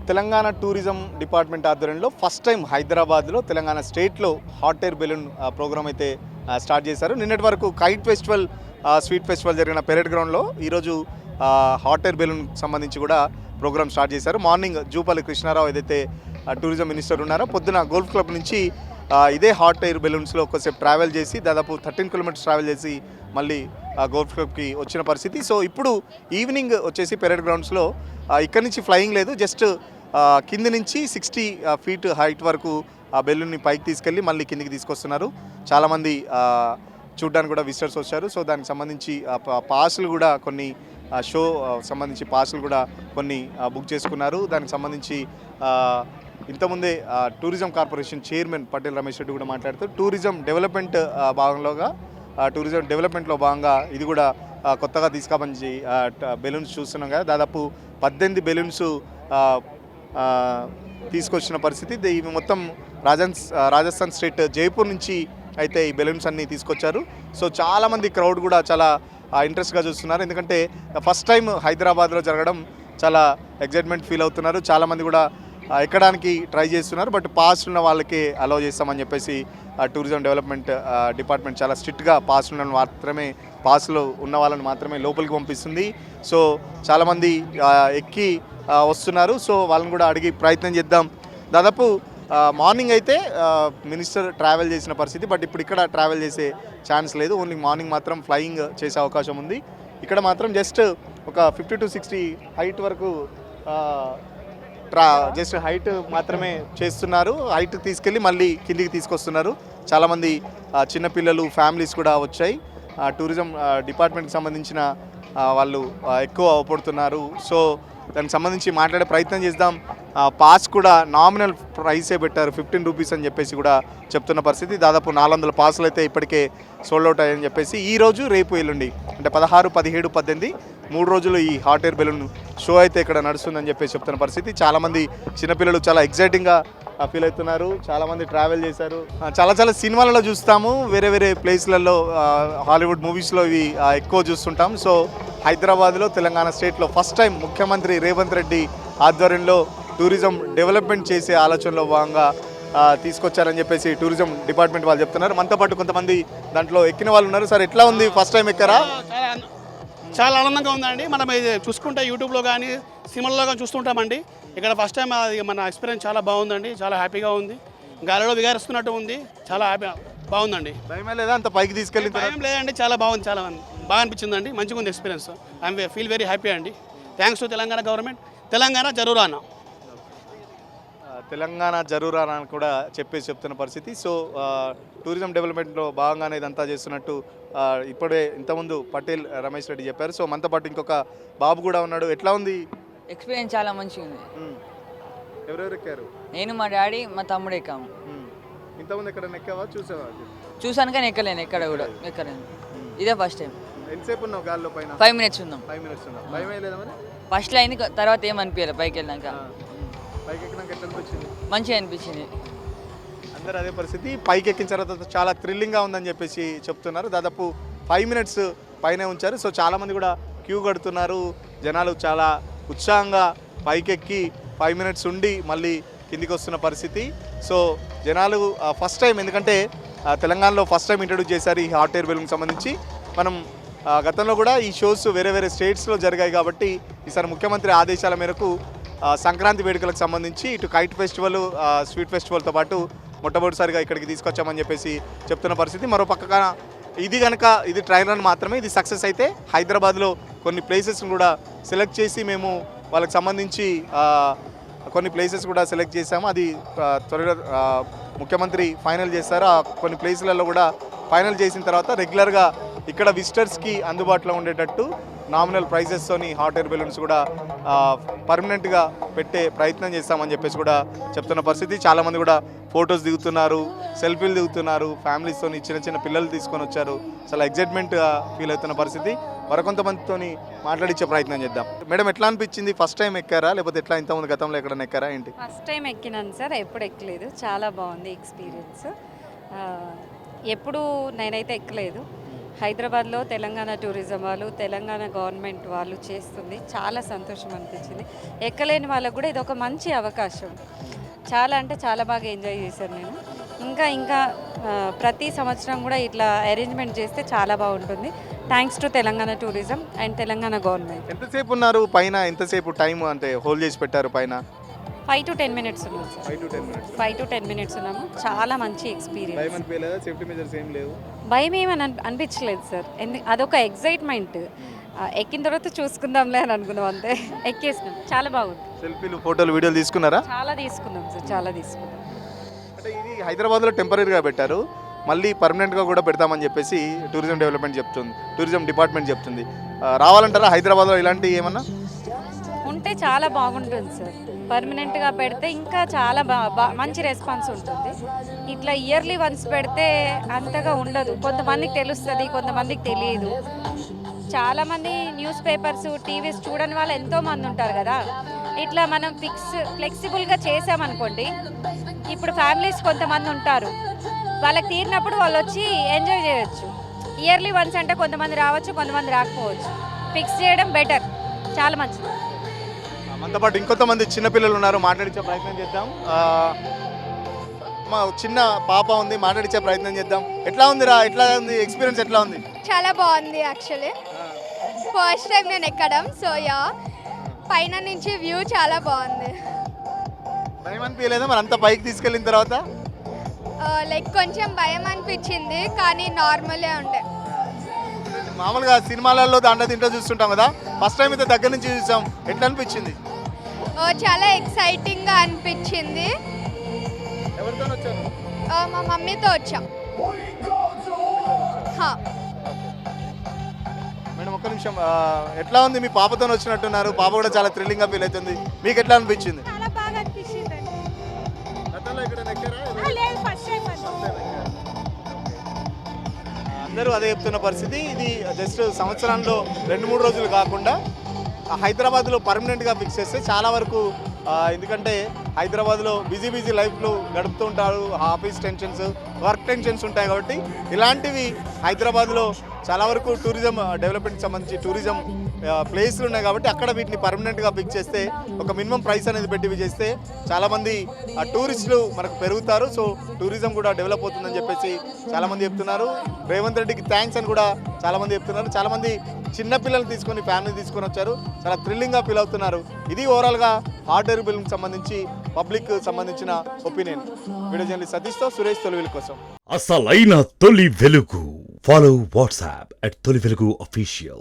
Telangana tourism department ఆధ్వర్యంలో first time హైదరాబాద్లో తెలంగాణ స్టేట్లో హాట్ ఎయిర్ బెలూన్ ప్రోగ్రామ్ అయితే స్టార్ట్ చేశారు. నిన్నటి వరకు కైట్ ఫెస్టివల్, స్వీట్ ఫెస్టివల్ జరిగిన పెరేడ్ గ్రౌండ్లో ఈరోజు హాట్ ఎయిర్ బెలూన్ సంబంధించి కూడా ప్రోగ్రామ్ స్టార్ట్ చేశారు. మార్నింగ్ జూపల్లి కృష్ణారావు ఏదైతే టూరిజం మినిస్టర్ ఉన్నారో పొద్దున గోల్ఫ్ క్లబ్ నుంచి ఇదే హాట్ ఎయిర్ బెలూన్స్లో కొద్దిసేపు ట్రావెల్ చేసి దాదాపు 13 కిలోమీటర్స్ ట్రావెల్ చేసి మళ్ళీ గోల్ఫ్ క్లబ్కి వచ్చిన పరిస్థితి. సో ఇప్పుడు ఈవినింగ్ వచ్చేసి పెరేడ్ గ్రౌండ్స్లో ఇక్కడి నుంచి ఫ్లయింగ్ లేదు, జస్ట్ కింది నుంచి 60 ఫీట్ హైట్ వరకు ఆ బెలూన్ని పైకి తీసుకెళ్ళి మళ్ళీ కిందికి తీసుకొస్తున్నారు. చాలామంది చూడ్డానికి కూడా విజిటర్స్ వచ్చారు. సో దానికి సంబంధించి పాసులు కూడా కొన్ని షో సంబంధించి పాసులు కూడా కొన్ని బుక్ చేసుకున్నారు. దానికి సంబంధించి ఇంతకుముందే tourism corporation chairman Patel Ramesh Reddy కూడా మాట్లాడుతూ టూరిజం డెవలప్మెంట్ టూరిజం డెవలప్మెంట్లో భాగంగా ఇది కూడా కొత్తగా తీసుకుని బెలూన్స్ చూస్తున్నాం కదా. దాదాపు 18 బెలూన్స్ తీసుకొచ్చిన పరిస్థితి. ఇవి మొత్తం రాజస్థాన్ స్టేట్ జైపూర్ నుంచి అయితే ఈ బెలూన్స్ అన్నీ తీసుకొచ్చారు. సో చాలామంది క్రౌడ్ కూడా చాలా ఇంట్రెస్ట్గా చూస్తున్నారు, ఎందుకంటే ఫస్ట్ టైం హైదరాబాద్లో జరగడం చాలా ఎగ్జైట్మెంట్ ఫీల్ అవుతున్నారు. చాలామంది కూడా ఎక్కడానికి ట్రై చేస్తున్నారు, బట్ పాస్ ఉన్న వాళ్ళకి అలౌ చేస్తామని చెప్పేసి టూరిజం డెవలప్మెంట్ డిపార్ట్మెంట్ చాలా స్ట్రిక్ట్గా పాస్లో ఉన్న వాళ్ళని మాత్రమే లోపలికి పంపిస్తుంది. సో చాలామంది ఎక్కి వస్తున్నారు. సో వాళ్ళని కూడా అడిగి ప్రయత్నం చేద్దాం. దాదాపు మార్నింగ్ అయితే మినిస్టర్ ట్రావెల్ చేసిన పరిస్థితి, బట్ ఇప్పుడు ఇక్కడ ట్రావెల్ చేసే ఛాన్స్ లేదు. ఓన్లీ మార్నింగ్ మాత్రం ఫ్లయింగ్ చేసే అవకాశం ఉంది. ఇక్కడ మాత్రం జస్ట్ ఒక 50 to 60 హైట్ వరకు జస్ట్ హైట్ మాత్రమే చేస్తున్నారు. హైట్ తీసుకెళ్ళి మళ్ళీ కిందికి తీసుకొస్తున్నారు. చాలామంది చిన్నపిల్లలు, ఫ్యామిలీస్ కూడా వచ్చాయి. టూరిజం డిపార్ట్మెంట్కి సంబంధించిన వాళ్ళు ఎక్కువ అవపడుతున్నారు. సో దానికి సంబంధించి మాట్లాడే ప్రయత్నం చేద్దాం. పాస్ కూడా నామినల్ ప్రైసే పెట్టారు, 15 రూపీస్ అని చెప్పేసి కూడా చెప్తున్న పరిస్థితి. దాదాపు 400 పాసులు అయితే ఇప్పటికే సోల్డ్ అవుట్ అయ్యని చెప్పేసి ఈ రోజు రేపు ఎల్లుండి అంటే 16, 17, 18 3 రోజులు ఈ హాట్ ఎయిర్ బెలూన్ షో అయితే ఇక్కడ నడుస్తుందని చెప్పేసి చెప్తున్న పరిస్థితి. చాలామంది చిన్నపిల్లలు చాలా ఎగ్జైటింగ్గా ఫీల్ అవుతున్నారు. చాలామంది ట్రావెల్ చేశారు. చాలా సినిమాలలో చూస్తాము, వేరే ప్లేస్లలో హాలీవుడ్ మూవీస్లో ఇవి ఎక్కువ చూస్తుంటాం. సో హైదరాబాద్లో తెలంగాణ స్టేట్లో ఫస్ట్ టైం ముఖ్యమంత్రి రేవంత్ రెడ్డి ఆధ్వర్యంలో టూరిజం డెవలప్మెంట్ చేసే ఆలోచనలో భాగంగా తీసుకొచ్చారని చెప్పేసి టూరిజం డిపార్ట్మెంట్ వాళ్ళు చెప్తున్నారు. మనతో పాటు కొంతమంది దాంట్లో ఎక్కిన వాళ్ళు ఉన్నారు. సార్ ఎట్లా ఉంది, ఫస్ట్ టైం ఎక్కారా? చాలా ఆనందంగా ఉందండి. మనం ఇది చూసుకుంటే యూట్యూబ్లో కానీ సినిమాల్లో కానీ చూస్తుంటామండి. ఇక్కడ ఫస్ట్ టైం మన ఎక్స్పీరియన్స్ చాలా బాగుందండి, చాలా హ్యాపీగా ఉంది. గాలిలో విగారిస్తున్నట్టు ఉంది, చాలా బాగుందండి. భయమే లేదా అంత పైకి తీసుకెళ్ళి? భయం లేదండి, చాలా బాగుంది, చాలా బాగా అనిపించిందండి, మంచిగా ఉంది experience. I am feel very happy అండి. Thanks to Telangana government. Telangana జరూరానా, తెలంగాణ జరూరానా అని కూడా చెప్తున్న పరిస్థితి. సో టూరిజం డెవలప్మెంట్లో భాగంగానే ఇదంతా చేస్తున్నట్టు ఇప్పుడే ఇంతకుముందు పటేల్ రమేష్ రెడ్డి చెప్పారు. సో మనతో పాటు ఇంకొక బాబు కూడా ఉన్నాడు. ఎట్లా ఉంది ఎక్స్పీరియన్స్? చాలా మంచిగా ఉంది. ఎవరెవరు ఎక్కారు? నేను, మా డాడీ, మా తమ్ముడు ఎక్కాము. ఇంతకుముందు ఎక్కడ ఎక్కావా? చూసాను కానీ ఎక్కలేను, ఎక్కడ కూడా ఎక్కలేను. ఇదే ఫస్ట్ టైం. ఎంతసేపు ఉన్నావు గాల్లో పైన? 5 minutes ఉన్నాం. 5 minutes ఉన్నావు. భయమే లేదా మరి? ఫస్ట్లో అయింది, తర్వాత ఏమనిపించలేదు. పైకి వెళ్ళాక పైకి ఎక్కినాక ఎట్లా అనిపించింది? మంచిగా అనిపించింది. అందరూ అదే పరిస్థితి. పైకి ఎక్కిన తర్వాత చాలా థ్రిల్లింగ్గా ఉందని చెప్పేసి చెప్తున్నారు. దాదాపు 5 minutes పైనే ఉంచారు. సో చాలామంది కూడా క్యూ కడుతున్నారు. జనాలు చాలా ఉత్సాహంగా పైకెక్కి 5 minutes ఉండి మళ్ళీ కిందికి వస్తున్న పరిస్థితి. సో జనాలు ఫస్ట్ టైం, ఎందుకంటే తెలంగాణలో ఫస్ట్ టైం ఇంట్రడ్యూస్ చేశారు ఈ హాట్ ఎయిర్ బెలూన్కి సంబంధించి. మనం గతంలో కూడా ఈ షోస్ వేరే స్టేట్స్లో జరిగాయి కాబట్టి ఈసారి ముఖ్యమంత్రి ఆదేశాల మేరకు సంక్రాంతి వేడుకలకు సంబంధించి ఇటు కైట్ ఫెస్టివల్, స్వీట్ ఫెస్టివల్తో పాటు మొట్టమొదటిసారిగా ఇక్కడికి తీసుకొచ్చామని చెప్పేసి చెప్తున్న పరిస్థితి. మరో పక్కన ఇది ట్రయల్ రన్ మాత్రమే. ఇది సక్సెస్ అయితే హైదరాబాద్లో కొన్ని ప్లేసెస్ని కూడా సెలెక్ట్ చేసి మేము వాళ్ళకి సంబంధించి కొన్ని ప్లేసెస్ కూడా సెలెక్ట్ చేశాము. అది త్వరగా ముఖ్యమంత్రి ఫైనల్ చేస్తారు. ఆ కొన్ని ప్లేసులలో కూడా ఫైనల్ చేసిన తర్వాత రెగ్యులర్గా ఇక్కడ విజిటర్స్కి అందుబాటులో ఉండేటట్టు నామినల్ ప్రైజెస్తోని హాట్ ఎయిర్ బెలూన్స్ కూడా పర్మనెంట్గా పెట్టే ప్రయత్నం చేస్తామని చెప్పేసి కూడా చెప్తున్న పరిస్థితి. చాలామంది కూడా ఫొటోస్ దిగుతున్నారు, సెల్ఫీలు దిగుతున్నారు. ఫ్యామిలీస్తో చిన్న పిల్లలు తీసుకొని వచ్చారు. చాలా ఎగ్జైట్మెంట్గా ఫీల్ అవుతున్న పరిస్థితి. మరికొంతమందితో మాట్లాడించే ప్రయత్నం చేద్దాం. మేడం ఎట్లా అనిపించింది? ఫస్ట్ టైం ఎక్కారా లేకపోతే ఎట్లా ఇంతకుముందు గతంలో ఎక్కడైనా ఎక్కారా ఏంటి? ఫస్ట్ టైం ఎక్కినాను సార్, ఎప్పుడు ఎక్కలేదు. చాలా బాగుంది ఎక్స్పీరియన్స్. ఎప్పుడు నేనైతే ఎక్కలేదు. హైదరాబాద్లో తెలంగాణ టూరిజం వాళ్ళు, తెలంగాణ గవర్నమెంట్ వాళ్ళు చేస్తుంది చాలా సంతోషం అనిపించింది. ఎక్కలేని వాళ్ళకు కూడా ఇది ఒక మంచి అవకాశం. చాలా అంటే చాలా బాగా ఎంజాయ్ చేశాను నేను. ఇంకా ప్రతి సంవత్సరం కూడా ఇట్లా అరేంజ్మెంట్ చేస్తే చాలా బాగుంటుంది. Thanks to Telangana tourism and Telangana government. ఎంతసేపు ఉన్నారు పైన? ఎంతసేపు టైం అంటే హోల్డ్ చేసి పెట్టారు పైన? 5 to 10 minutes ఉన్నాం sir. 5 to 10 minutes. 5 to 10 minutes ఉన్నాము. చాలా మంచి ఎక్స్పీరియన్స్. భయం అనిపించలేదా? సేఫ్టీ మెజర్స్ ఏం లేవు? భయం ఏమని అనిపించలేదు సార్. అదొక ఎక్సైట్మెంట్. ఎక్కిన తర్వాత చూసుకుందాంలే అని అనుకున్నాం, అంతే. ఎక్కేసినాం, చాలా బాగుంది. సెల్ఫీలు, ఫోటోలు, వీడియోలు తీసుకున్నారా? చాలా తీసుకున్నాం సార్, చాలా తీసుకున్నాం. అంటే ఇది హైదరాబాద్లో టెంపరీగా పెట్టారు, మళ్ళీ పర్మనెంట్గా కూడా పెడతామని చెప్పేసి టూరిజం డెవలప్మెంట్ చెప్తుంది, టూరిజం డిపార్ట్మెంట్ చెప్తుంది. రావాలంటారా హైదరాబాద్లో ఇలాంటి ఏమన్నా? ఉంటే చాలా బాగుంటుంది సార్. పర్మనెంట్గా పెడితే ఇంకా చాలా మంచి రెస్పాన్స్ ఉంటుంది. ఇట్లా ఇయర్లీ వన్స్ పెడితే అంతగా ఉండదు. కొంతమందికి తెలుస్తుంది, కొంతమందికి తెలియదు. చాలామంది న్యూస్ పేపర్స్, టీవీస్ చూడని వాళ్ళు ఎంతోమంది ఉంటారు కదా. ఇట్లా మనం ఫ్లెక్సిబుల్గా చేసామనుకోండి, ఇప్పుడు ఫ్యామిలీస్ కొంతమంది ఉంటారు, వాళ్ళకి తీరినప్పుడు వాళ్ళు వచ్చి ఎంజాయ్ చేయొచ్చు. ఇయర్లీ వన్స్ అంటే కొంతమంది రావచ్చు, కొంతమంది రాకపోవచ్చు. ఫిక్స్ చేయడం బెటర్, చాలా మంచిది. మనతో పాటు ఇంకొంతమంది చిన్నపిల్లలు ఉన్నారు, మాట్లాడించే ప్రయత్నం చేద్దాం. మా చిన్న పాప ఉంది, మాట్లాడించే ప్రయత్నం చేద్దాం. ఎట్లా ఉందిరా? ఎట్లా ఉంది ఎక్స్పీరియన్స్? ఎట్లా ఉంది? చాలా బాగుంది. యాక్చువల్లీ ఫస్ట్ టైం నేను ఎక్కడం, సో యా పైన నుంచి వ్యూ చాలా బాగుంది. భయం అనిపించలేదా మరి అంత పైకి తీసుకెళ్ళిన తర్వాత? లైక్ కొంచెం భయం అనిపించింది, కానీ నార్మలే ఉండే. మామూలుగా సినిమాలలో దాంట్లో దీంట్లో చూస్తుంటాం కదా, ఫస్ట్ టైం అయితే దగ్గర నుంచి చూసాం, ఎట్లా అనిపించింది? చాలా ఎక్సైటింగ్గా అనిపించింది. ఎవరితో వచ్చారు? మా మమ్మీతో వచ్చాం. మేడం ఒక్క నిమిషం, ఎట్లా ఉంది? మీ పాపతో వచ్చినట్టున్నారు, పాప కూడా చాలా థ్రిల్లింగ్గా ఫీల్ అవుతుంది, మీకు ఎట్లా అనిపించింది? చాలా బాగా అనిపించింది. గతంలో ఎక్కడైనా ఎక్కారా? లేదు, ఫస్ట్ టైం. అందరూ అదే చెప్తున్న పరిస్థితి. ఇది జస్ట్ సంవత్సరంలో 2-3 రోజులు కాకుండా హైదరాబాద్లో పర్మనెంట్గా ఫిక్స్ చేస్తే చాలా వరకు, ఎందుకంటే హైదరాబాద్లో బిజీ లైఫ్లో గడుపుతూ ఉంటారు, ఆఫీస్ టెన్షన్స్, వర్క్ టెన్షన్స్ ఉంటాయి. కాబట్టి ఇలాంటివి హైదరాబాద్లో చాలా వరకు టూరిజం డెవలప్మెంట్కి సంబంధించి టూరిజం ప్లేస్లు ఉన్నాయి కాబట్టి అక్కడ వీటిని పర్మనెంట్గా ఫిక్స్ చేస్తే, ఒక మినిమం ప్రైస్ అనేది పెట్టి చేస్తే చాలామంది టూరిస్టులు మనకు పెరుగుతారు. సో టూరిజం కూడా డెవలప్ అవుతుందని చెప్పేసి చాలామంది చెప్తున్నారు. రేవంత్ రెడ్డికి థ్యాంక్స్ అని కూడా చాలామంది చెప్తున్నారు. చాలామంది చిన్నపిల్లలు తీసుకొని, ఫ్యామిలీ తీసుకొని వచ్చారు, చాలా థ్రిల్లింగ్గా ఫీల్ అవుతున్నారు. ఇది ఓవరాల్గా హాట్ ఎయిర్ బెలూన్కి సంబంధించి పబ్లిక్ సంబంధించిన ఒపీనియన్. వీడియో జర్నలిస్ట్ సతీష్తో సురేష్, తొలి వెలుగు కోసం. అసలైన తొలి వెలుగు. ఫాలో వాట్సాప్ @తొలి వెలుగు official.